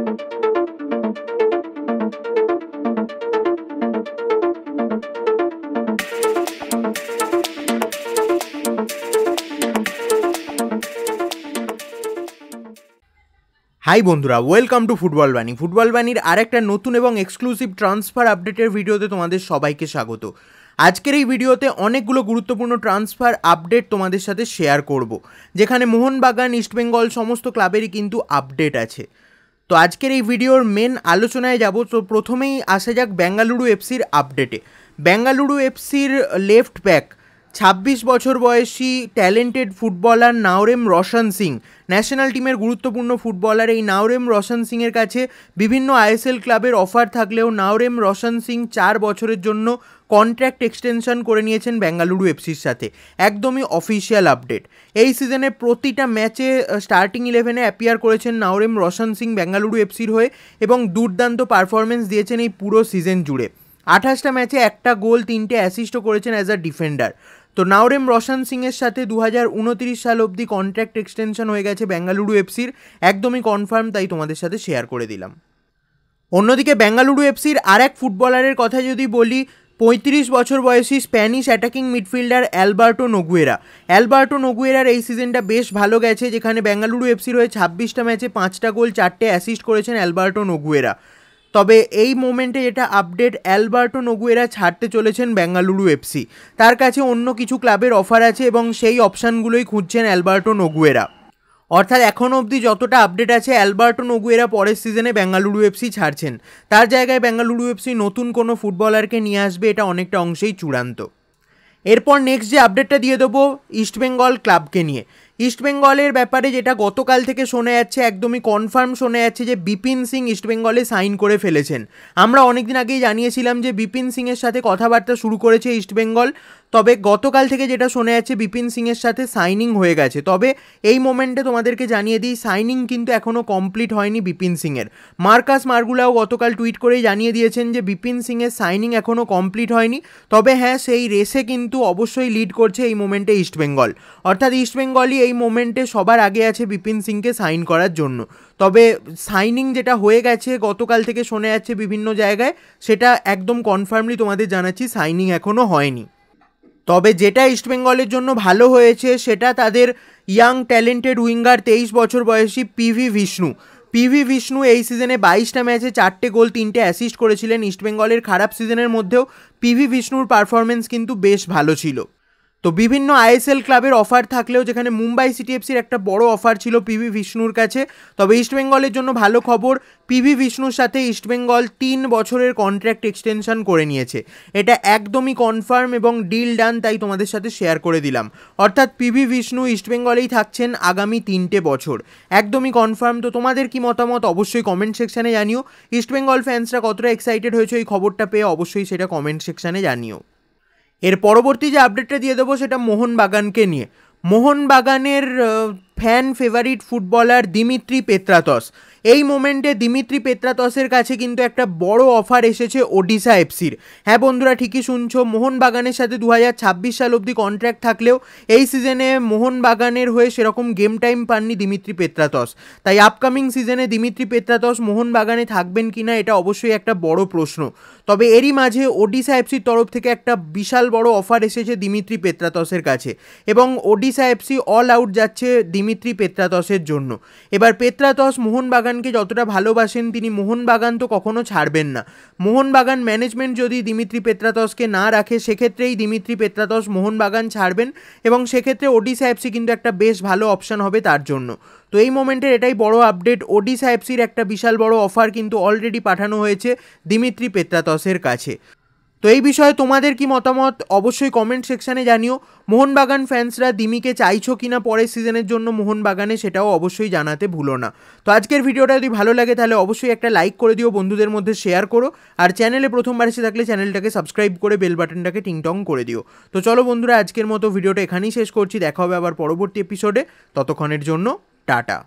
High বন্ধুরা, welcome to football বাণী। Football বাণীর আরেকটা নতুন এবং এক্সক্লুসিভ ট্রান্সফার আপডেটের ভিডিওতে তোমাদের সবাইকে স্বাগত। আজকের এই ভিডিওতে অনেকগুলো গুরুত্বপূর্ণ ট্রান্সফার আপডেট তোমাদের সাথে শেয়ার করব, যেখানে মোহনবাগান, ইস্টবেঙ্গল সমস্ত ক্লাবেরই কিন্তু আপডেট আছে। তো আজকের এই ভিডিওর মেন আলোচনায় যাব। তো প্রথমেই আসা যাক বেঙ্গালুরু এফসির আপডেটে। বেঙ্গালুরু এফসির লেফট ব্যাক 26 বছর বয়সী talented footballer Naorem Roshan Singh, national টিমের গুরুত্বপূর্ণ ফুটবলার। এই নাওরেম রোশন সিংয়ের কাছে বিভিন্ন আইএসএল ক্লাবের অফার থাকলেও নাওরেম রোশন সিং 4 বছরের জন্য কন্ট্রাক্ট এক্সটেনশন করে নিয়েছেন বেঙ্গালুরু এফসির সাথে। একদমই অফিসিয়াল আপডেট। এই সিজনে প্রতিটা ম্যাচে স্টার্টিং 11-এ অ্যাপিয়ার করেছেন নাওরেম রোশন সিং বেঙ্গালুরু এফসির হয়ে এবং দুর্দান্ত পারফরমেন্স দিয়েছেন এই পুরো সিজন জুড়ে। 28টা ম্যাচে 1টা গোল, 3টে অ্যাসিস্টও করেছেন অ্যাজ আ ডিফেন্ডার। তো নাওরেম রোশন সিংয়ের সাথে 2029 সাল অবধি কন্ট্রাক্ট এক্সটেনশন হয়ে গেছে বেঙ্গালুরু এফসির, একদমই কনফার্ম, তাই তোমাদের সাথে শেয়ার করে দিলাম। অন্যদিকে বেঙ্গালুরু এফসির আর এক ফুটবলারের কথা যদি বলি, 35 বছর বয়সী Spanish attacking midfielder Alberto Noguera. Alberto নোগুয়েরার এই সিজনটা বেশ ভালো গেছে, যেখানে বেঙ্গালুরু এফসির হয়ে 26টা ম্যাচে 5টা গোল, 4টে অ্যাসিস্ট করেছেন অ্যালবার্টো নোগুয়েরা। তবে এই মোমেন্টে যেটা আপডেট, অ্যালবার্টো নোগুয়েরা ছাড়তে চলেছেন বেঙ্গালুরু এফসি। তার কাছে অন্য কিছু ক্লাবের অফার আছে এবং সেই অপশানগুলোই খুঁজছেন অ্যালবার্টো নোগুয়েরা। অর্থাৎ এখনও অবধি যতটা আপডেট আছে, অ্যালবার্টো নোগুয়েরা পরের সিজনে বেঙ্গালুরু এফসি ছাড়ছেন। তার জায়গায় বেঙ্গালুরু এফসি নতুন কোনো ফুটবলারকে নিয়ে আসবে, এটা অনেকটা অংশেই চূড়ান্ত। এরপর নেক্সট যে আপডেটটা দিয়ে দেবো ইস্টবেঙ্গল ক্লাবকে নিয়ে। ইস্টবেঙ্গলের ব্যাপারে যেটা গতকাল থেকে শোনা যাচ্ছে, একদমই কনফার্ম শোনা যাচ্ছে যে বিপিন সিং ইস্টবেঙ্গলে সাইন করে ফেলেছেন। আমরা অনেকদিন আগেই জানিয়েছিলাম যে বিপিন সিংয়ের সাথে কথাবার্তা শুরু করেছে ইস্টবেঙ্গল, তবে গতকাল থেকে যেটা শোনা যাচ্ছে বিপিন সিংয়ের সাথে সাইনিং হয়ে গেছে। তবে এই মোমেন্টে তোমাদেরকে জানিয়ে দিই, সাইনিং কিন্তু এখনও কমপ্লিট হয়নি বিপিন সিংয়ের। মার্কাস মার্গুলাও গতকাল টুইট করেই জানিয়ে দিয়েছেন যে বিপিন সিংয়ের সাইনিং এখনও কমপ্লিট হয়নি। তবে হ্যাঁ, সেই রেসে কিন্তু অবশ্যই লিড করছে এই মোমেন্টে ইস্টবেঙ্গল। অর্থাৎ ইস্টবেঙ্গলই এই মোমেন্টে সবার আগে আছে বিপিন সিংকে সাইন করার জন্য। তবে সাইনিং যেটা হয়ে গেছে গতকাল থেকে শোনা যাচ্ছে বিভিন্ন জায়গায়, সেটা একদম কনফার্মলি তোমাদের জানাচ্ছি, সাইনিং এখনও হয়নি। তবে যেটা ইস্টবেঙ্গলের জন্য ভালো হয়েছে, সেটা তাদের ইয়াং ট্যালেন্টেড উইঙ্গার 23 বছর বয়সী পিভি বিষ্ণু এই সিজনে 22টা ম্যাচে 4টে গোল, 3টে অ্যাসিস্ট করেছিলেন। ইস্টবেঙ্গলের খারাপ সিজনের মধ্যেও পিভি বিষ্ণুর পারফরমেন্স কিন্তু বেশ ভালো ছিল। তো বিভিন্ন আইএসএল ক্লাবের অফার থাকলেও, যেখানে মুম্বাই সিটি এফসির একটা বড় অফার ছিল পিভি বিষ্ণুর কাছে, তবে ইস্টবেঙ্গলের জন্য ভালো খবর, পিভি বিষ্ণুর সাথে ইস্টবেঙ্গল 3 বছরের কন্ট্রাক্ট এক্সটেনশন করে নিয়েছে। এটা একদমই কনফার্ম এবং ডিল ডান, তাই তোমাদের সাথে শেয়ার করে দিলাম। অর্থাৎ পিভি বিষ্ণু ইস্টবেঙ্গলেই থাকছেন আগামী 3টে বছর, একদমই কনফার্ম। তো তোমাদের কি মতামত অবশ্যই কমেন্ট সেকশানে জানিও। ইস্টবেঙ্গল ফ্যান্সরা কতটা এক্সাইটেড হয়েছে এই খবরটা পেয়ে, অবশ্যই সেটা কমেন্ট সেকশানে জানিও। এর পরবর্তী যে আপডেটটা দিয়ে দেবো সেটা মোহনবাগানকে নিয়ে। মোহনবাগানের fan favourite footballer Dimitri Petratos. এই মোমেন্টে দিমিত্রি পেত্রাতসের কাছে কিন্তু একটা বড় অফার এসেছে ওডিশা এফসির। হ্যাঁ বন্ধুরা, ঠিকই শুনছো, মোহনবাগানের সাথে 2026 সাল অবধি কন্ট্রাক্ট থাকলেও এই সিজনে মোহনবাগানের হয়ে সেরকম গেম টাইম পাননি দিমিত্রি পেত্রাতস। তাই আপকামিং সিজনে দিমিত্রি পেত্রাতস মোহনবাগানে থাকবেন কিনা, এটা অবশ্যই একটা বড় প্রশ্ন। তবে এরই মাঝে ওডিশা এফসির তরফ থেকে একটা বিশাল বড় অফার এসেছে দিমিত্রি পেত্রাতসের কাছে, এবং ওডিশা এফসি অল আউট যাচ্ছে দিমিত্রি পেত্রাতসের জন্য। এবার পেত্রাতস মোহনবাগানকে যতটা ভালোবাসেন, তিনি মোহনবাগান তো কখনো ছাড়বেন না। মোহনবাগান ম্যানেজমেন্ট যদি দিমিত্রি পেত্রাতসকে না রাখে, সেক্ষেত্রেই দিমিত্রি পেত্রাতস মোহনবাগান ছাড়বেন, এবং সেক্ষেত্রে ওডিশা এফসি কিন্তু একটা বেশ ভালো অপশান হবে তার জন্য। তো এই মোমেন্টের এটাই বড় আপডেট, ওডিশা এফসির একটা বিশাল বড় অফার কিন্তু অলরেডি পাঠানো হয়েছে দিমিত্রি পেত্রাতসের কাছে। তো এই বিষয়ে তোমাদের কি মতামত অবশ্যই কমেন্ট সেকশানে জানিও। মোহনবাগান ফ্যান্সরা দিমিকে চাইছো কিনা পরের সিজনের জন্য মোহনবাগানে, সেটাও অবশ্যই জানাতে ভুলো না। তো আজকের ভিডিওটা যদি ভালো লাগে তাহলে অবশ্যই একটা লাইক করে দিও, বন্ধুদের মধ্যে শেয়ার করো, আর চ্যানেলে প্রথমবার এসে থাকলে চ্যানেলটাকে সাবস্ক্রাইব করে বেল বাটনটাকে টিংটং করে দিও। তো চলো বন্ধুরা, আজকের মতো ভিডিওটা এখানেই শেষ করছি। দেখা হবে আবার পরবর্তী এপিসোডে, ততক্ষণের জন্য টাটা।